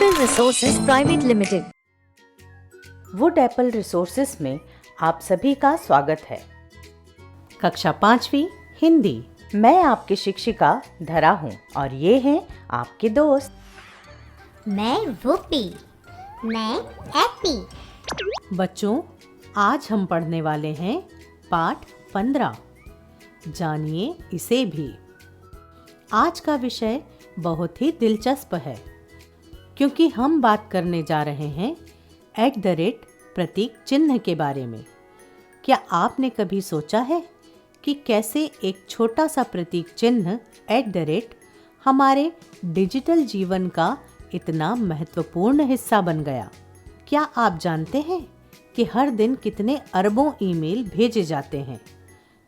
Apple resources private limited. Wood apple resources में आप सभी का स्वागत है। कक्षा 5वीं हिंदी। मैं आपकी शिक्षिका धरा हूँ और ये हैं आपके दोस्त। मैं वुप्पी। मैं एप्पी। बच्चों, आज हम पढ़ने वाले हैं पाठ 15। जानिए इसे भी। आज का विषय बहुत ही दिलचस्प है क्योंकि हम बात करने जा रहे हैं प्रतीक चिन्ह के बारे में। क्या आपने कभी सोचा है कि कैसे एक छोटा सा प्रतीक चिन्ह हमारे डिजिटल जीवन का इतना महत्वपूर्ण हिस्सा बन गया? क्या आप जानते हैं कि हर दिन कितने अरबों ईमेल भेजे जाते हैं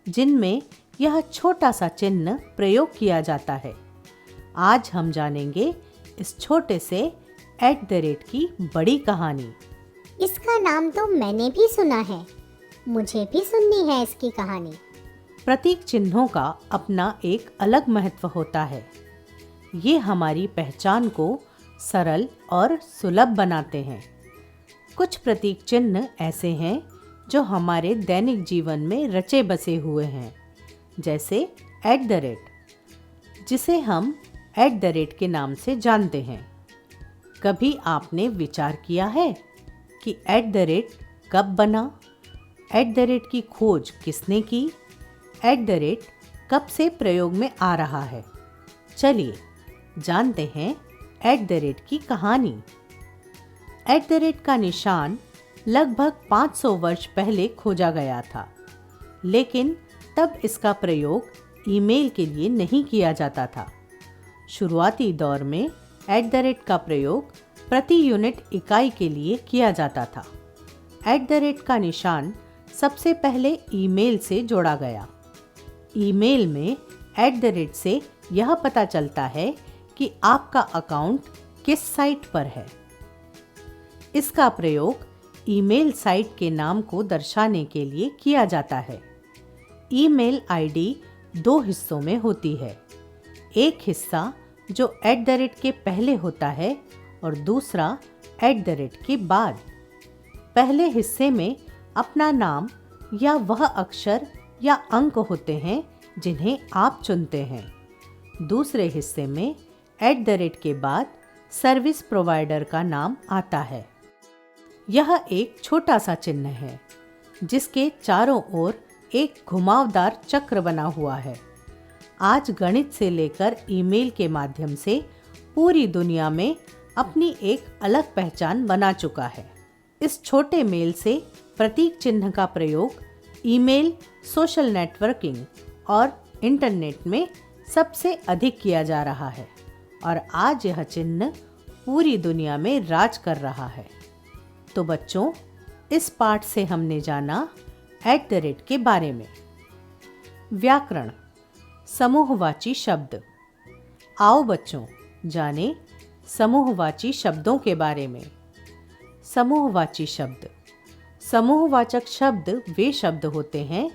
जिनमें यह छोटा सा चिन्ह प्रयोग किया जाता है? आज हम जानेंगे इस छोटे से की बड़ी कहानी। इसका नाम तो मैंने भी सुना है, मुझे भी सुननी है इसकी कहानी। प्रतीक चिन्हों का अपना एक अलग महत्व होता है। ये हमारी पहचान को सरल और सुलभ बनाते हैं। कुछ प्रतीक चिन्ह ऐसे हैं जो हमारे दैनिक जीवन में रचे बसे हुए हैं, जैसे जिसे हम के नाम से जानते हैं। कभी आपने विचार किया है कि कब बना? की खोज किसने की? कब से प्रयोग में आ रहा है? चलिए जानते हैं की कहानी। का निशान लगभग 500 वर्ष पहले खोजा गया था, लेकिन तब इसका प्रयोग ईमेल के लिए नहीं किया जाता था। शुरुआती दौर में का प्रयोग प्रति यूनिट इकाई के लिए किया जाता था। का निशान सबसे पहले ईमेल से जोड़ा गया। ईमेल में से यह पता चलता है कि आपका अकाउंट किस साइट पर है। इसका प्रयोग ईमेल साइट के नाम को दर्शाने के लिए किया जाता है। ईमेल आईडी 2 हिस्सों में होती है। एक हिस्सा जो के पहले होता है और दूसरा के बाद। पहले हिस्से में अपना नाम या वह अक्षर या अंक होते हैं जिन्हें आप चुनते हैं। दूसरे हिस्से में के बाद सर्विस प्रोवाइडर का नाम आता है। यह एक छोटा सा चिन्ह है जिसके चारों ओर एक घुमावदार चक्र बना हुआ है। आज गणित से लेकर ईमेल के माध्यम से पूरी दुनिया में अपनी एक अलग पहचान बना चुका है। इस छोटे मेल से प्रतीक चिन्ह का प्रयोग ईमेल, सोशल नेटवर्किंग और इंटरनेट में सबसे अधिक किया जा रहा है और आज यह चिन्ह पूरी दुनिया में राज कर रहा है। तो बच्चों, इस पाठ से हमने जाना के बारे में। व्याकरण, समूहवाची शब्द। आओ बच्चों, जाने समूहवाची शब्दों के बारे में। समूहवाची शब्द। समूहवाचक शब्द वे शब्द होते हैं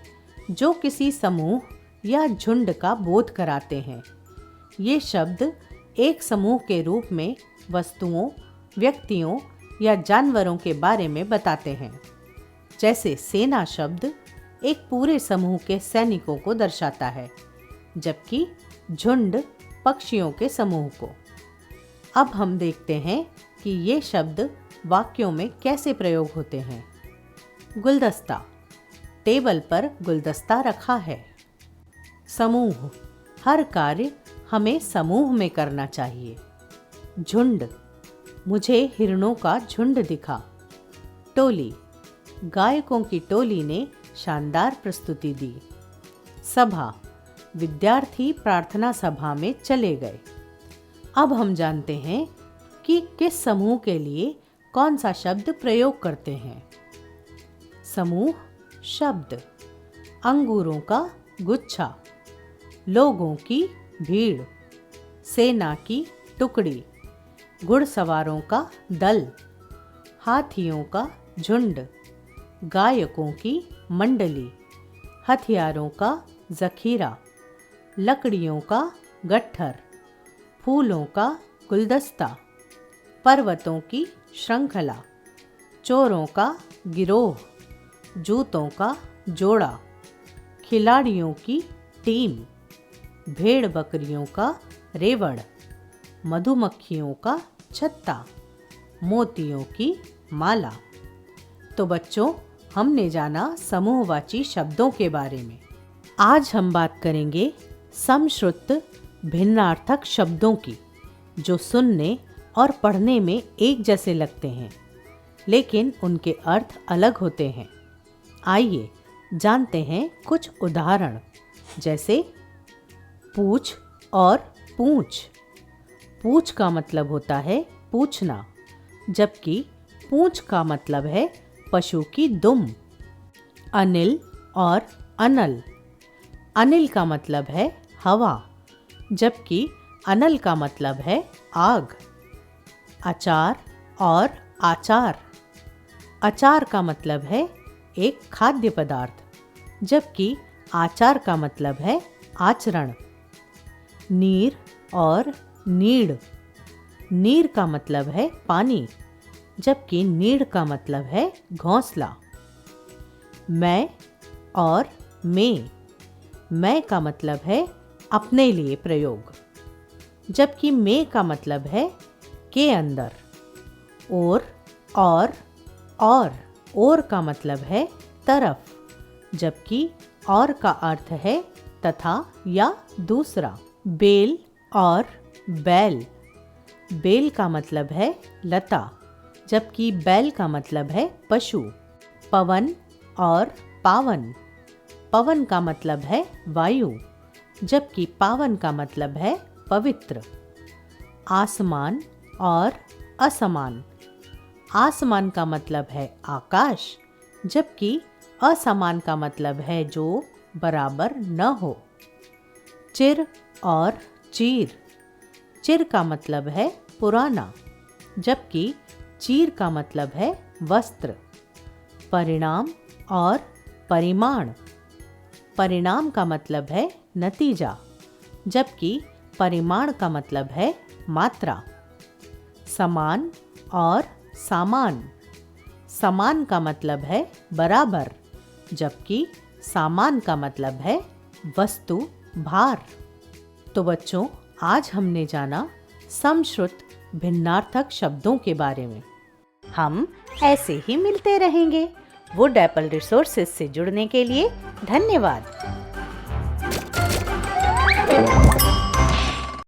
जो किसी समूह या झुंड का बोध कराते हैं। ये शब्द एक समूह के रूप में वस्तुओं, व्यक्तियों या जानवरों के बारे में बताते हैं। जैसे सेना शब्द एक पूरे समूह के सैनिकों को दर्शाता है, जबकि झुंड पक्षियों के समूह को। अब हम देखते हैं कि ये शब्द वाक्यों में कैसे प्रयोग होते हैं। गुलदस्ता। टेबल पर गुलदस्ता रखा है। समूह। हर कार्य हमें समूह में करना चाहिए। झुंड। मुझे हिरणों का झुंड दिखा। टोली। गायकों की टोली ने शानदार प्रस्तुति दी। सभा। विद्यार्थी प्रार्थना सभा में चले गए। अब हम जानते हैं कि किस समूह के लिए कौन सा शब्द प्रयोग करते हैं। समूह शब्द। अंगूरों का गुच्छा। लोगों की भीड़। सेना की टुकड़ी। घुड़सवारों का दल। हाथियों का झुंड। गायकों की मंडली। हथियारों का जखीरा। लकड़ियों का गट्ठर। फूलों का गुलदस्ता। पर्वतों की श्रृंखला, चोरों का गिरोह, जूतों का जोड़ा, खिलाड़ियों की टीम, भेड़ बकरियों का रेवड़, मधुमक्खियों का छत्ता, मोतियों की माला। तो बच्चों, हमने जाना समूहवाची शब्दों के बारे में। आज हम बात करेंगे समश्रुत भिन्नार्थक शब्दों की, जो सुनने और पढ़ने में एक जैसे लगते हैं, लेकिन उनके अर्थ अलग होते हैं। आइए जानते हैं कुछ उदाहरण, जैसे पूछ और पूंछ। पूछ का मतलब होता है पूछना, जबकि पूंछ का मतलब है पशु की दुम। अनिल और अनल। अनिल का मतलब है हवा, जबकि अनल का मतलब है आग। अचार और आचार। अचार का मतलब है एक खाद्य पदार्थ, जबकि आचार का मतलब है आचरण। नीर और नीड़। नीर का मतलब है पानी, जबकि नीड़ का मतलब है घोंसला। मैं और मैं। मैं का मतलब है अपने लिए प्रयोग, जबकि मैं का मतलब है के अंदर। और और का मतलब है तरफ, जबकि और का अर्थ है तथा या दूसरा। बेल और बैल। बेल का मतलब है लता, जबकि बैल का मतलब है पशु। पवन और पावन। पवन का मतलब है वायु, जबकि पावन का मतलब है पवित्र। आसमान और असमान। आसमान का मतलब है आकाश, जबकि असमान का मतलब है जो बराबर न हो। चिर और चीर। चिर का मतलब है पुराना, जबकि चीर का मतलब है वस्त्र। परिणाम और परिमाण। परिणाम का मतलब है नतीजा, जबकि परिमाण का मतलब है मात्रा। समान और सामान। समान का मतलब है बराबर, जबकि सामान का मतलब है वस्तु, भार। तो बच्चों, आज हमने जाना समश्रुत भिन्नार्थक शब्दों के बारे में। हम ऐसे ही मिलते रहेंगे। वुड एप्पल रिसोर्सेज से जुड़ने के लिए धन्यवाद।